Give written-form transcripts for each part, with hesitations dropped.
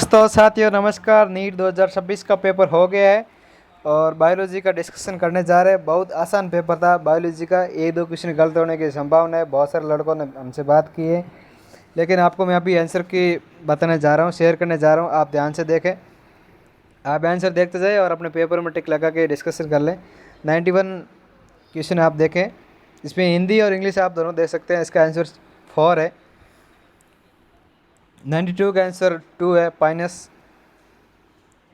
दोस्तों साथियों नमस्कार। नीट 2026 का पेपर हो गया है और बायोलॉजी का डिस्कशन करने जा रहे हैं। बहुत आसान पेपर था बायोलॉजी का, एक दो क्वेश्चन गलत होने की संभावना है। बहुत सारे लड़कों ने हमसे बात की है, लेकिन आपको मैं अभी आंसर की बताने जा रहा हूँ, शेयर करने जा रहा हूँ। आप ध्यान से देखें, आप आंसर देखते जाए और अपने पेपर में टिक लगा के डिस्कशन कर लें। 91 क्वेश्चन आप देखें, इसमें हिंदी और इंग्लिश आप दोनों देख सकते हैं। इसका आंसर 4 है। 92 का आंसर 2 है, पाइनस।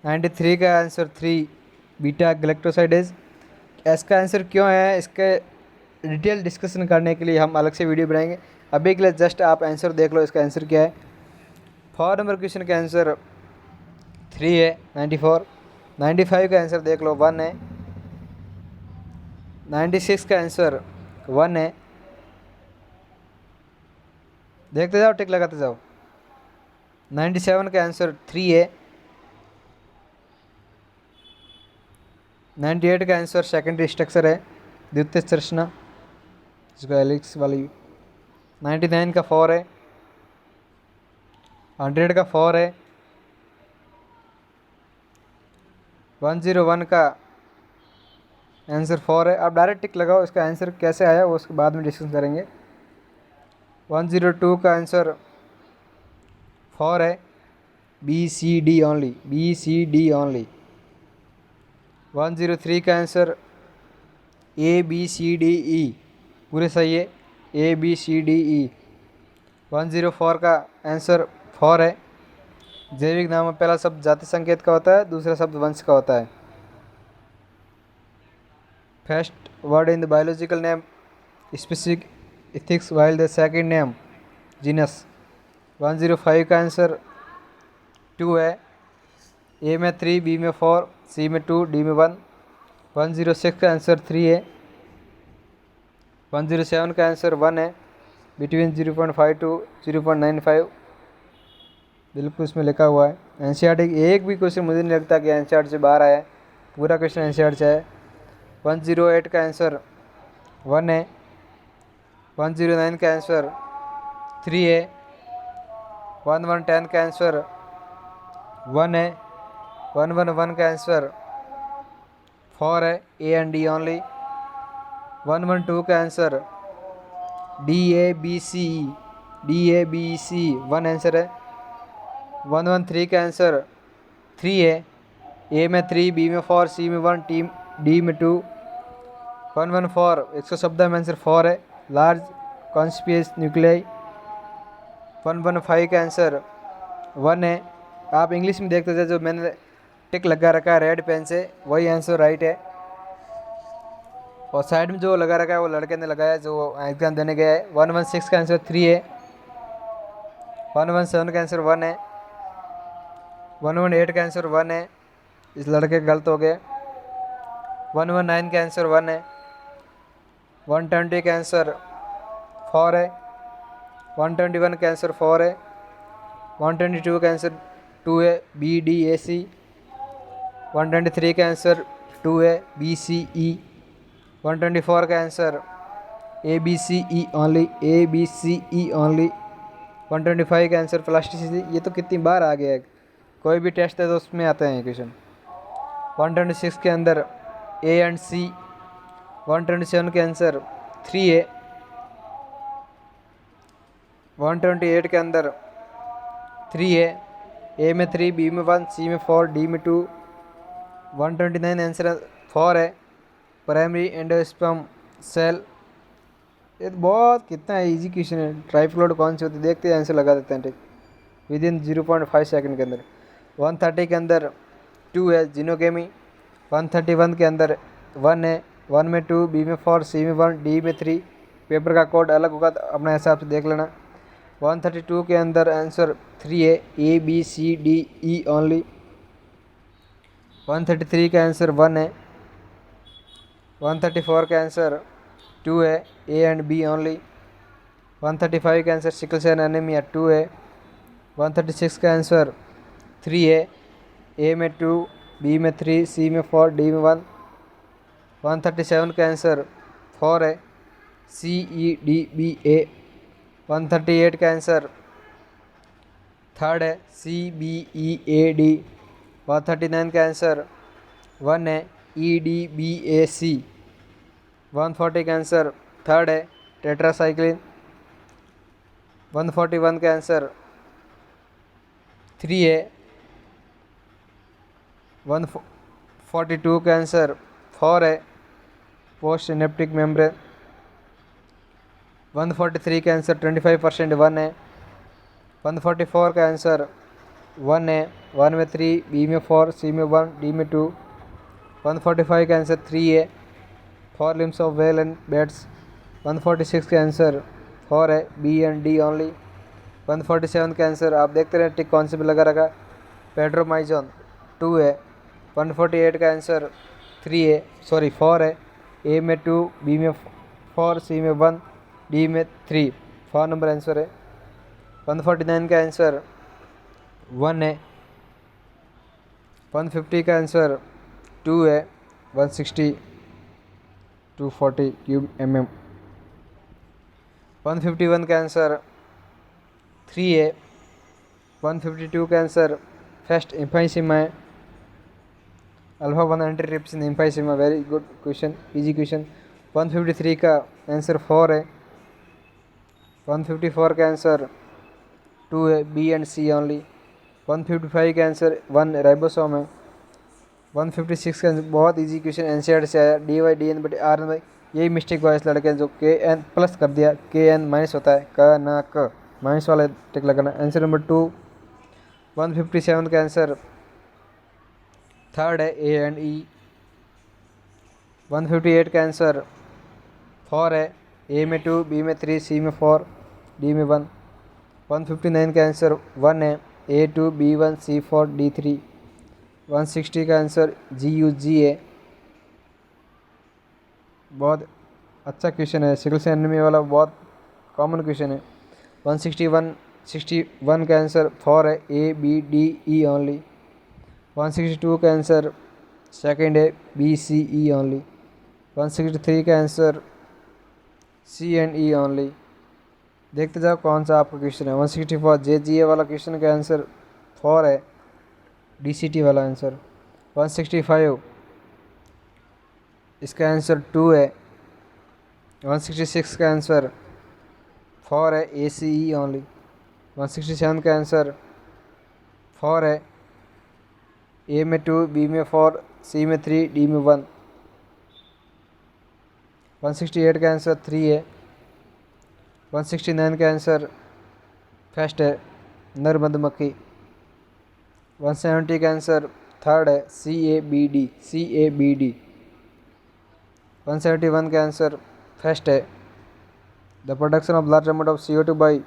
93 का आंसर 3 बीटा गैलेक्टोसाइडेज। इसका आंसर क्यों है, इसके डिटेल डिस्कशन करने के लिए हम अलग से वीडियो बनाएंगे। अभी के लिए जस्ट आप आंसर देख लो, इसका आंसर क्या है। 4 नंबर क्वेश्चन का आंसर 3 है, 94। 95 का आंसर देख लो, 1 है। 96 का आंसर 1 है। देखते जाओ, टिक लगाते जाओ। 97 का आंसर 3 है। 98 का आंसर सेकेंडरी स्ट्रक्चर है, द्वितीय संरचना, जिसको एलिक्स वाली। 99 का 4 है। 100 का 4 है। 101 का आंसर 4 है। आप डायरेक्ट टिक लगाओ, इसका आंसर कैसे आया वो उसके बाद में डिस्कस करेंगे। 102 का आंसर 4 है, B C D only, B C D only. 103 का answer A B C D E, पूरे सही है, ए बी सी डी ई। 104 का आंसर 4 है। जैविक नाम में पहला शब्द जाति संकेत का होता है, दूसरा शब्द वंश का होता है। First word in the biological name specific ethics while the second name genus. 105 का आंसर 2 है। ए में 3, बी में 4, सी में 2, डी में 1। 106 का आंसर 3 है। 107 का आंसर 1 है, बिटवीन 0.5 टू 0.95, बिल्कुल इसमें लिखा हुआ है। एनसीईआरटी एक भी क्वेश्चन मुझे नहीं लगता कि एनसीईआरटी से बाहर आया है, पूरा क्वेश्चन एनसीईआरटी से है। 108 का आंसर 1 है। 109 का आंसर 3 है। 1110 का आंसर 1 है। 111 का आंसर 4 है, ए एंड डी ओनली। 112 का answer D A B C E, D A B C 1 answer है। 113 का आंसर 3 है, ए में 3, बी में 4, सी में 1, डी में 2। 114 100 शब्द में आंसर 4 है, लार्ज कॉन्स्पियस न्यूक्लियाई। 115 का आंसर 1 है। आप इंग्लिश में देखते थे, जो मैंने टिक लगा रखा है रेड पेन से, वही आंसर राइट है। और साइड में जो लगा रखा है वो लड़के ने लगाया जो एग्जाम देने गया है। 116 का आंसर 3 है। 117 का आंसर 1 है। 118 का आंसर 1 है, इस लड़के गलत हो गए। 119 का आंसर 1 है। 120 का आंसर 4 है। 121 का आंसर 4 है। 122 का आंसर 2 है, बी डी ए सी। 123 का आंसर 2 है, बी सी ई। 124 का answer A B C E only, A B C E only. 125 का आंसर प्लास्टिसिटी। ये तो कितनी बार आ गया है, कोई भी टेस्ट है तो उसमें आते हैं क्वेश्चन। 126 के अंदर ए एंड सी। 127 के आंसर 3 है। 128 के अंदर 3 है, ए में 3, बी में 1, सी में 4, डी में 2। 129 आंसर 4 है, प्राइमरी एंडोस्पर्म सेल। ये तो बहुत कितना इजी क्वेश्चन है। ट्राइफ्लोड कौन सी होती है, देखते हैं आंसर लगा देते हैं, ठीक, विद इन 0.5 सेकंड के अंदर। 130 के अंदर 2 है, जीनोकेमी। 131 के अंदर 1 है, 1 में 2, बी में 4, सी में 1, डी में 3। पेपर का कोड अलग होगा तो अपने हिसाब से देख लेना। 132 के अंदर आंसर 3 है, A B C D E only. 133 का आंसर 1 है। 134 का आंसर 2 है, ए एंड बी ओनली। 135 का आंसर सिकल सेल एनीमिया 2 है। 136 का आंसर 3 है, ए में 2, बी में 3, सी में 4, डी में 1। 137 का आंसर 4 है, सी ई डी बी ए। 138 का आंसर थर्ड है CBEAD। 139 का आंसर 1 है EDBAC। 140 का आंसर थर्ड है टेट्रासाइक्लिन। 141 का आंसर 3 है। 142 का आंसर 4 है पोस्ट सिनेप्टिक मेम्ब्रेन। 143 का आंसर 25% 1 है। 144 का आंसर 1 है। 1 में 3, बी में 4, सी में 1, डी में 2। 145 का आंसर 3 है 4 limbs of whale and bats. 146 का आंसर 4 है बी एंड डी ओनली। 147 का आंसर आप देखते रहे टिक कौन से भी लगा रखा, पेड्रोमाइजोन 2 है। 148 का आंसर 4 है, ए में 2, बी में 4, सी में 1, डी में 3। 4 नंबर आंसर है। 149 का आंसर 1 है। 150 का आंसर 2 है। 160 240 क्यूब mm। 151 का आंसर 3 है। 152 का आंसर फर्स्ट एम्फाइसीमा है, alpha 1 antitrypsin emphysema. Very good question, easy question. 153 का आंसर 4 है। 154 का आंसर 2 है बी एंड सी ओनली। 155 का आंसर 1 राइबोसोम है। 156 का आंसर बहुत इजी क्वेश्चन एनसीईआरटी से आया, DY/DN/R। यही मिस्टेक हुआ इस लड़के ने जो KN प्लस कर दिया, KN माइनस होता है, क ना क, माइनस वाला टिक लगाना। Answer number 2। 157 का आंसर थर्ड है ए एंड ई। 158 का आंसर 4 है, ए में 2, बी में 3, सी में 4, डी में 1। 159 का आंसर 1 है, A2, B1, C4, D3। 160 का आंसर GUG है। बहुत अच्छा क्वेश्चन है, सिकल सेल एनीमिया वाला बहुत कॉमन क्वेश्चन है। 161 का आंसर 4 है, ABDE ओनली। 162 का आंसर सेकंड है, BCE ओनली। 163 का answer C and E only. देखते जाओ कौन सा आपका क्वेश्चन है। 164 JGA वाला क्वेश्चन का आंसर 4 है, DCT वाला आंसर। 165 इसका आंसर 2 है। 166 का आंसर 4 है, ACE ओनली। 167 का आंसर 4 है, ए में 2, बी में 4, सी में 3, डी में 1। 168 का आंसर 3 है। 169 का आंसर फर्स्ट है, नर मधुमक्खी। 170 का आंसर थर्ड है, CABD। 171 का आंसर फर्स्ट है, the production of large amount of CO2 by.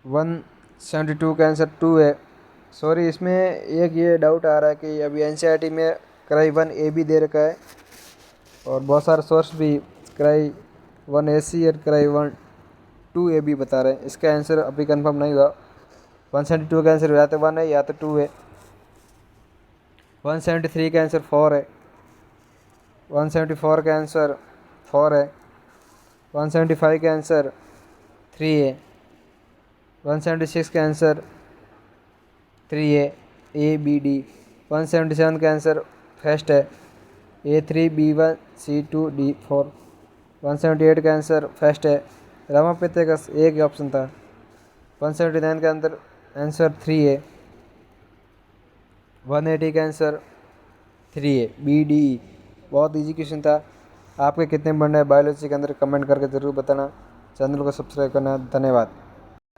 172 का आंसर 2 है। सॉरी, इसमें एक ये डाउट आ रहा है कि अभी NCERT में क्राई 1A भी दे रखा है और बहुत सारे सोर्स भी क्राई 1AC और क्राई 2A भी बता रहे हैं। इसका आंसर अभी कंफर्म नहीं हुआ। 172 का आंसर या तो 1 है या तो 2 है। 173 का आंसर 4 है। 174 का आंसर 4 है। 175 का आंसर 3 है। 176 का आंसर 3 है, ABD। 177 का आंसर फर्स्ट है, A3, B1, C2, D4। 178 का आंसर फर्स्ट है, रामापिथेकस एक ही ऑप्शन था। 179 का आंसर 3 है। 180 का आंसर 3 है, BDE। बहुत इजी क्वेश्चन था। आपके कितने बनने हैं बायोलॉजी के अंदर कमेंट करके ज़रूर बताना। चैनल को सब्सक्राइब करना। धन्यवाद।